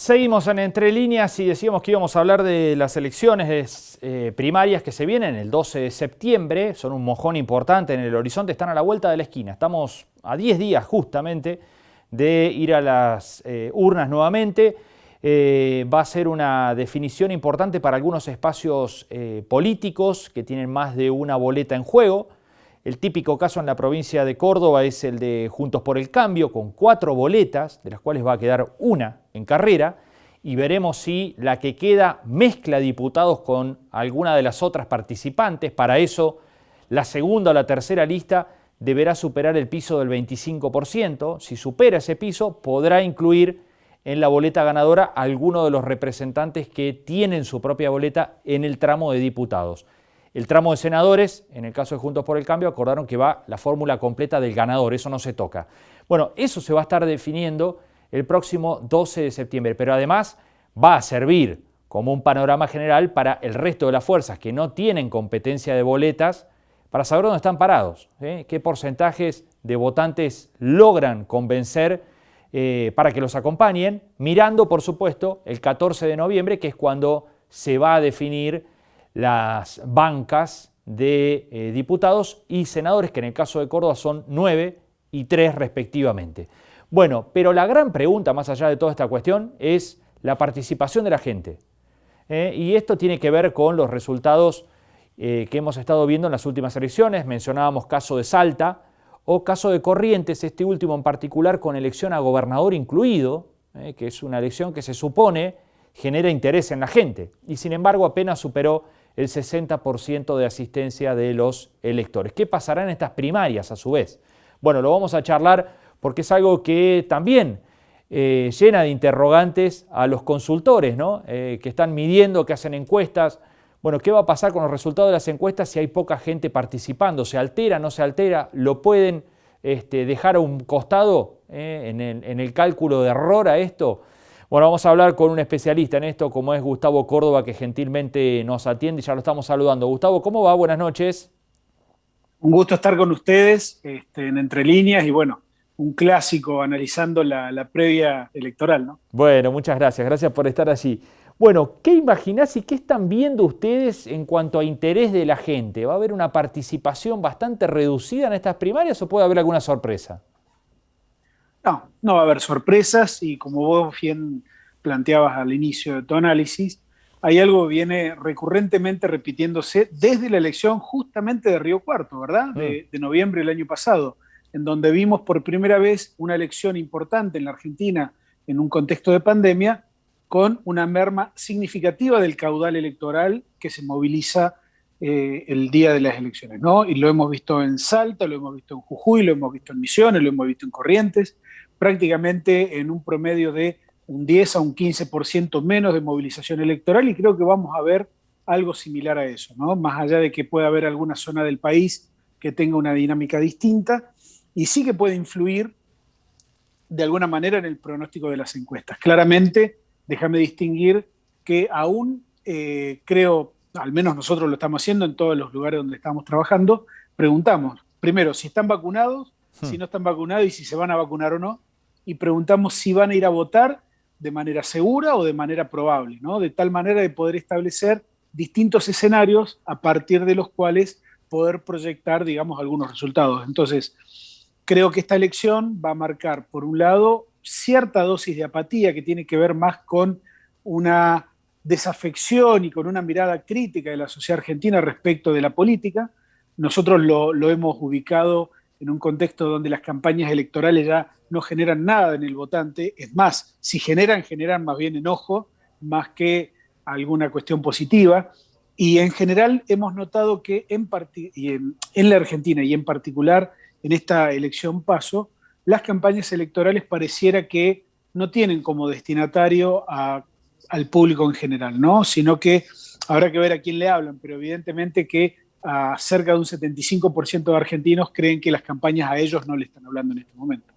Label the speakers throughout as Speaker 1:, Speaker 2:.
Speaker 1: Seguimos en Entre Líneas y decíamos que íbamos a hablar de las elecciones primarias que se vienen el 12 de septiembre. Son un mojón importante en el horizonte, están a la vuelta de la esquina. Estamos a 10 días justamente de ir a las urnas nuevamente. Va a ser una definición importante para algunos espacios políticos que tienen más de una boleta en juego. El típico caso en la provincia de Córdoba es el de Juntos por el Cambio, con 4 boletas, de las cuales va a quedar una en carrera, y veremos si la que queda mezcla diputados con alguna de las otras participantes. Para eso, la segunda o la tercera lista deberá superar el piso del 25%. Si supera ese piso, podrá incluir en la boleta ganadora a alguno de los representantes que tienen su propia boleta en el tramo de diputados. El tramo de senadores, en el caso de Juntos por el Cambio, acordaron que va la fórmula completa del ganador, eso no se toca. Bueno, eso se va a estar definiendo el próximo 12 de septiembre, pero además va a servir como un panorama general para el resto de las fuerzas que no tienen competencia de boletas, para saber dónde están parados, qué porcentajes de votantes logran convencer para que los acompañen, mirando, por supuesto, el 14 de noviembre, que es cuando se va a definir las bancas de diputados y senadores, que en el caso de Córdoba son 9 y 3 respectivamente. Bueno, pero la gran pregunta, más allá de toda esta cuestión, es la participación de la gente. Y esto tiene que ver con los resultados que hemos estado viendo en las últimas elecciones. Mencionábamos caso de Salta o caso de Corrientes, este último en particular con elección a gobernador incluido, que es una elección que se supone genera interés en la gente, y sin embargo apenas superó el 60% de asistencia de los electores. ¿Qué pasará en estas primarias a su vez? Bueno, lo vamos a charlar porque es algo que también llena de interrogantes a los consultores, ¿no? Que están midiendo, que hacen encuestas. Bueno, ¿qué va a pasar con los resultados de las encuestas si hay poca gente participando? ¿Se altera, no se altera? ¿Lo pueden dejar a un costado en el cálculo de error a esto? Bueno, vamos a hablar con un especialista en esto, como es Gustavo Córdoba, que gentilmente nos atiende y ya lo estamos saludando. Gustavo, ¿cómo va? Buenas noches.
Speaker 2: Un gusto estar con ustedes en Entre Líneas y bueno, un clásico analizando la previa electoral, ¿no?
Speaker 1: Bueno, muchas gracias. Gracias por estar allí. Bueno, ¿qué imaginás y qué están viendo ustedes en cuanto a interés de la gente? ¿Va a haber una participación bastante reducida en estas primarias o puede haber alguna sorpresa?
Speaker 2: No, no va a haber sorpresas y como vos bien planteabas al inicio de tu análisis, hay algo que viene recurrentemente repitiéndose desde la elección justamente de Río Cuarto, ¿verdad? De noviembre del año pasado, en donde vimos por primera vez una elección importante en la Argentina en un contexto de pandemia, con una merma significativa del caudal electoral que se moviliza el día de las elecciones, ¿no? Y lo hemos visto en Salta, lo hemos visto en Jujuy, lo hemos visto en Misiones, lo hemos visto en Corrientes, prácticamente en un promedio de un 10 a un 15% menos de movilización electoral, y creo que vamos a ver algo similar a eso, ¿no? Más allá de que pueda haber alguna zona del país que tenga una dinámica distinta, y sí que puede influir de alguna manera en el pronóstico de las encuestas. Claramente, déjame distinguir que aún creo, al menos nosotros lo estamos haciendo en todos los lugares donde estamos trabajando, preguntamos primero si están vacunados, si no están vacunados y si se van a vacunar o no, y preguntamos si van a ir a votar de manera segura o de manera probable, ¿no? De tal manera de poder establecer distintos escenarios a partir de los cuales poder proyectar, digamos, algunos resultados. Entonces, creo que esta elección va a marcar, por un lado, cierta dosis de apatía que tiene que ver más con una desafección y con una mirada crítica de la sociedad argentina respecto de la política. Nosotros lo hemos ubicado en un contexto donde las campañas electorales ya no generan nada en el votante. Es más, si generan, generan más bien enojo, más que alguna cuestión positiva. Y en general hemos notado que en la Argentina y en particular en esta elección paso, las campañas electorales pareciera que no tienen como destinatario al público en general, ¿no? Sino que habrá que ver a quién le hablan, pero evidentemente que a cerca de un 75% de argentinos creen que las campañas a ellos no le están hablando en este momento.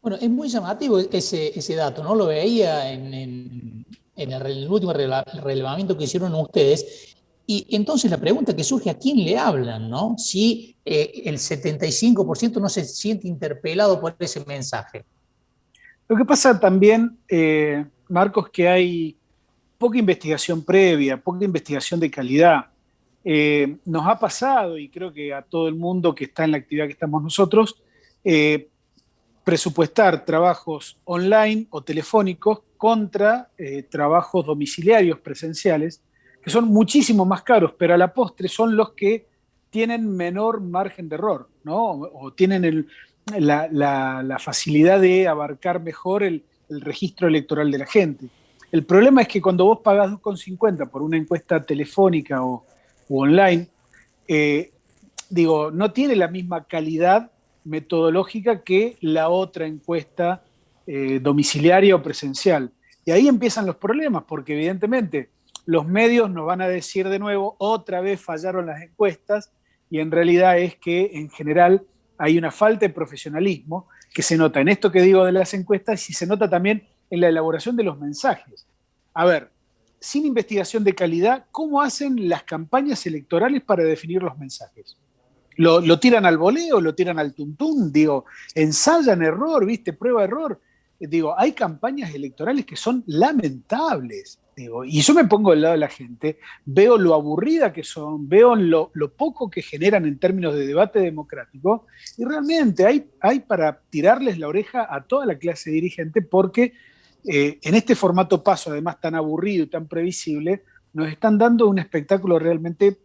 Speaker 3: Bueno, es muy llamativo ese dato, ¿no? Lo veía en el último relevamiento que hicieron ustedes. Y entonces la pregunta que surge, ¿a quién le hablan, no? Si el 75% no se siente interpelado por ese mensaje.
Speaker 2: Lo que pasa también, Marcos, que hay poca investigación previa, poca investigación de calidad. Nos ha pasado, y creo que a todo el mundo que está en la actividad que estamos nosotros, presupuestar trabajos online o telefónicos contra trabajos domiciliarios presenciales, que son muchísimo más caros, pero a la postre son los que tienen menor margen de error, ¿no? O tienen la facilidad de abarcar mejor el registro electoral de la gente. El problema es que cuando vos pagás 2,50 por una encuesta telefónica o online, no tiene la misma calidad metodológica que la otra encuesta domiciliaria o presencial. Y ahí empiezan los problemas, porque evidentemente los medios nos van a decir de nuevo, otra vez fallaron las encuestas, y en realidad es que en general hay una falta de profesionalismo que se nota en esto que digo de las encuestas y se nota también en la elaboración de los mensajes. A ver, sin investigación de calidad, ¿cómo hacen las campañas electorales para definir los mensajes? ¿Lo tiran al voleo, lo tiran al tuntún? Ensayan error, ¿viste? Prueba error. Hay campañas electorales que son lamentables. Y yo me pongo del lado de la gente, veo lo aburrida que son, veo lo poco que generan en términos de debate democrático, y realmente hay para tirarles la oreja a toda la clase dirigente, porque en este formato paso, además tan aburrido y tan previsible, nos están dando un espectáculo realmente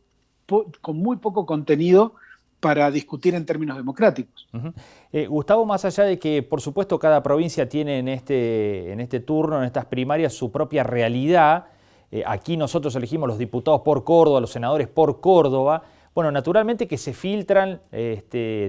Speaker 2: con muy poco contenido para discutir en términos democráticos.
Speaker 1: Gustavo, más allá de que, por supuesto, cada provincia tiene en este turno, en estas primarias, su propia realidad, aquí nosotros elegimos los diputados por Córdoba, los senadores por Córdoba, bueno, naturalmente que se filtran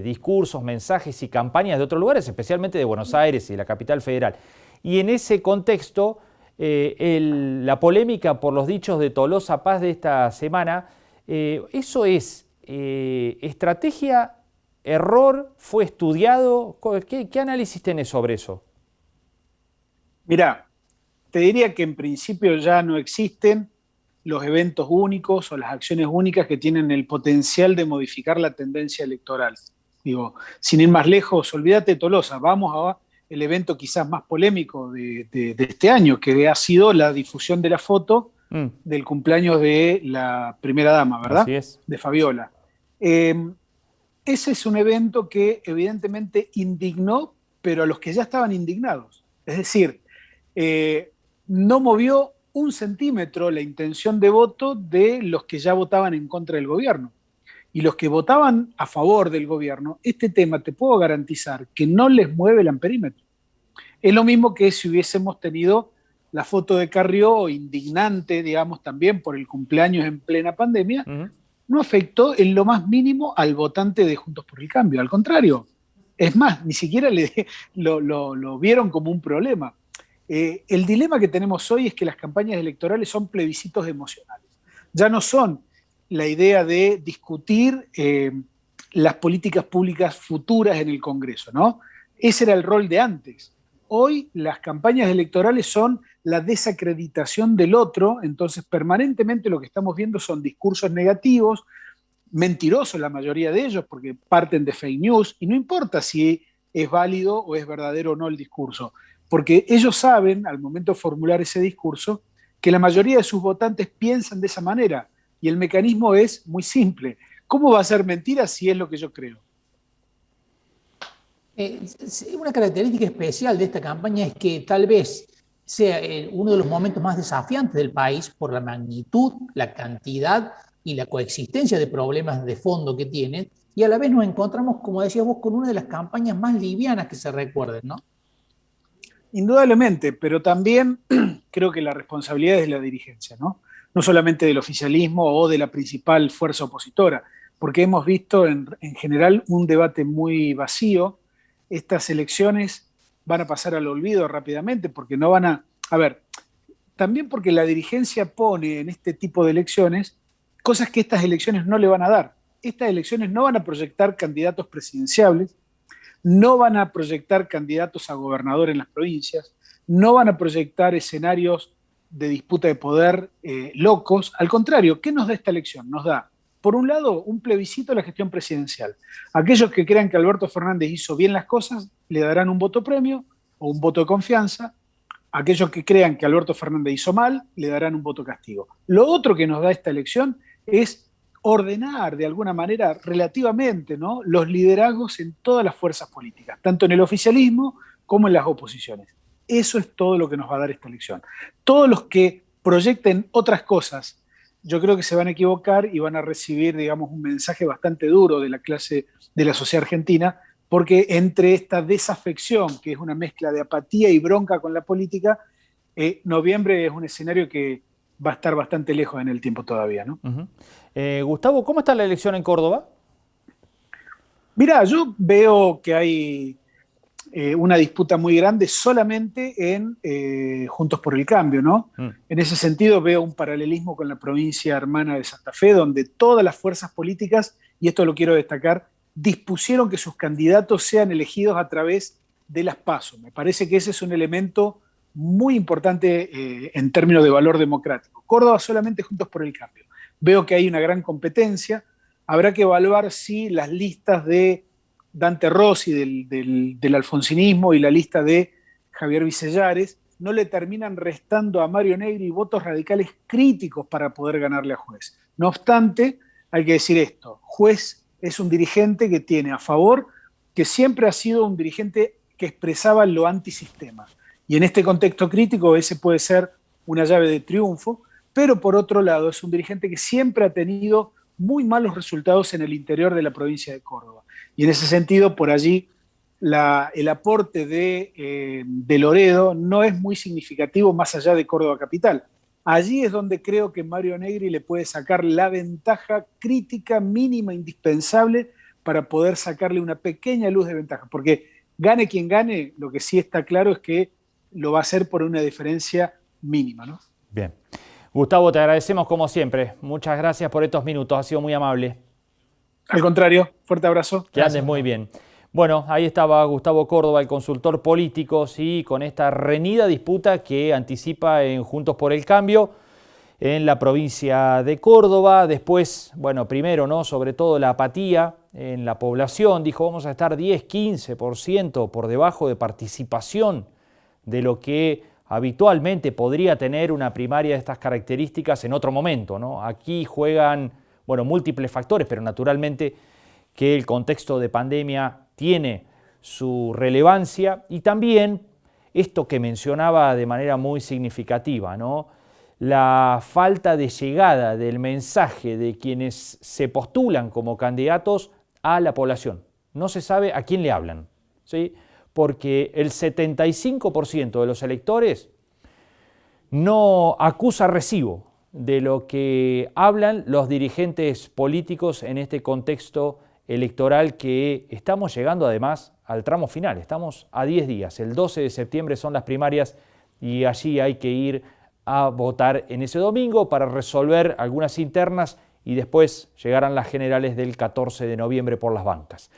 Speaker 1: discursos, mensajes y campañas de otros lugares, especialmente de Buenos Aires y la capital federal. Y en ese contexto, la polémica por los dichos de Tolosa Paz de esta semana, eso es estrategia, error, fue estudiado. ¿Qué análisis tenés sobre eso?
Speaker 2: Mirá, te diría que en principio ya no existen los eventos únicos o las acciones únicas que tienen el potencial de modificar la tendencia electoral. Sin ir más lejos, olvídate de Tolosa, vamos a el evento quizás más polémico de este año, que ha sido la difusión de la foto del cumpleaños de la primera dama, ¿verdad?
Speaker 1: Así es.
Speaker 2: De Fabiola. Ese es un evento que evidentemente indignó, pero a los que ya estaban indignados. Es decir, no movió un centímetro la intención de voto de los que ya votaban en contra del gobierno. Y los que votaban a favor del gobierno, este tema te puedo garantizar que no les mueve el amperímetro. Es lo mismo que si hubiésemos tenido la foto de Carrió, indignante, digamos, también por el cumpleaños en plena pandemia, no afectó en lo más mínimo al votante de Juntos por el Cambio. Al contrario, es más, ni siquiera lo vieron como un problema. El dilema que tenemos hoy es que las campañas electorales son plebiscitos emocionales. Ya no son la idea de discutir las políticas públicas futuras en el Congreso, ¿no? Ese era el rol de antes. Hoy las campañas electorales son la desacreditación del otro, entonces permanentemente lo que estamos viendo son discursos negativos, mentirosos la mayoría de ellos, porque parten de fake news, y no importa si es válido o es verdadero o no el discurso, porque ellos saben, al momento de formular ese discurso, que la mayoría de sus votantes piensan de esa manera, y el mecanismo es muy simple. ¿Cómo va a ser mentira si es lo que yo creo?
Speaker 3: Una característica especial de esta campaña es que tal vez sea uno de los momentos más desafiantes del país por la magnitud, la cantidad y la coexistencia de problemas de fondo que tienen, y a la vez nos encontramos, como decías vos, con una de las campañas más livianas que se recuerden, ¿no?
Speaker 2: Indudablemente, pero también creo que la responsabilidad es de la dirigencia, ¿no? No solamente del oficialismo o de la principal fuerza opositora, porque hemos visto en general un debate muy vacío. Estas elecciones van a pasar al olvido rápidamente porque no van a ver, también porque la dirigencia pone en este tipo de elecciones cosas que estas elecciones no le van a dar. Estas elecciones no van a proyectar candidatos presidenciables, no van a proyectar candidatos a gobernador en las provincias, no van a proyectar escenarios de disputa de poder locos. Al contrario, ¿qué nos da esta elección? Nos da, por un lado, un plebiscito a la gestión presidencial. Aquellos que crean que Alberto Fernández hizo bien las cosas le darán un voto premio o un voto de confianza. Aquellos que crean que Alberto Fernández hizo mal, le darán un voto castigo. Lo otro que nos da esta elección es ordenar de alguna manera relativamente, ¿no?, los liderazgos en todas las fuerzas políticas, tanto en el oficialismo como en las oposiciones. Eso es todo lo que nos va a dar esta elección. Todos los que proyecten otras cosas, yo creo que se van a equivocar y van a recibir, digamos, un mensaje bastante duro de la clase, de la sociedad argentina, porque entre esta desafección, que es una mezcla de apatía y bronca con la política, noviembre es un escenario que va a estar bastante lejos en el tiempo todavía, ¿no?
Speaker 1: Gustavo, ¿cómo está la elección en Córdoba?
Speaker 2: Mira, yo veo que hay una disputa muy grande solamente en Juntos por el Cambio, ¿no? En ese sentido veo un paralelismo con la provincia hermana de Santa Fe, donde todas las fuerzas políticas, y esto lo quiero destacar, dispusieron que sus candidatos sean elegidos a través de las PASO. Me parece que ese es un elemento muy importante en términos de valor democrático. Córdoba solamente Juntos por el Cambio. Veo que hay una gran competencia. Habrá que evaluar si las listas de Dante Rossi del alfonsinismo y la lista de Javier Vicellares no le terminan restando a Mario Negri votos radicales críticos para poder ganarle a Juez. No obstante, hay que decir esto, Juez es un dirigente que tiene a favor, que siempre ha sido un dirigente que expresaba lo antisistema. Y en este contexto crítico ese puede ser una llave de triunfo, pero por otro lado es un dirigente que siempre ha tenido muy malos resultados en el interior de la provincia de Córdoba. Y en ese sentido, por allí, el aporte de Loredo no es muy significativo más allá de Córdoba capital. Allí es donde creo que Mario Negri le puede sacar la ventaja crítica mínima indispensable para poder sacarle una pequeña luz de ventaja, porque gane quien gane, lo que sí está claro es que lo va a hacer por una diferencia mínima, ¿no?
Speaker 1: Bien. Gustavo, te agradecemos como siempre. Muchas gracias por estos minutos, ha sido muy amable.
Speaker 2: Al contrario, fuerte abrazo.
Speaker 1: Que andes muy bien. Bueno, ahí estaba Gustavo Córdoba, el consultor político, sí, con esta reñida disputa que anticipa en Juntos por el Cambio en la provincia de Córdoba. Después, bueno, primero, ¿no?, sobre todo la apatía en la población. Dijo, vamos a estar 10-15% por debajo de participación de lo que habitualmente podría tener una primaria de estas características en otro momento, ¿no? Aquí juegan, bueno, múltiples factores, pero naturalmente que el contexto de pandemia tiene su relevancia y también esto que mencionaba de manera muy significativa, ¿no?, la falta de llegada del mensaje de quienes se postulan como candidatos a la población. No se sabe a quién le hablan, ¿sí?, porque el 75% de los electores no acusa recibo de lo que hablan los dirigentes políticos en este contexto electoral que estamos llegando además al tramo final. Estamos a 10 días, el 12 de septiembre son las primarias y allí hay que ir a votar en ese domingo para resolver algunas internas y después llegarán las generales del 14 de noviembre por las bancas.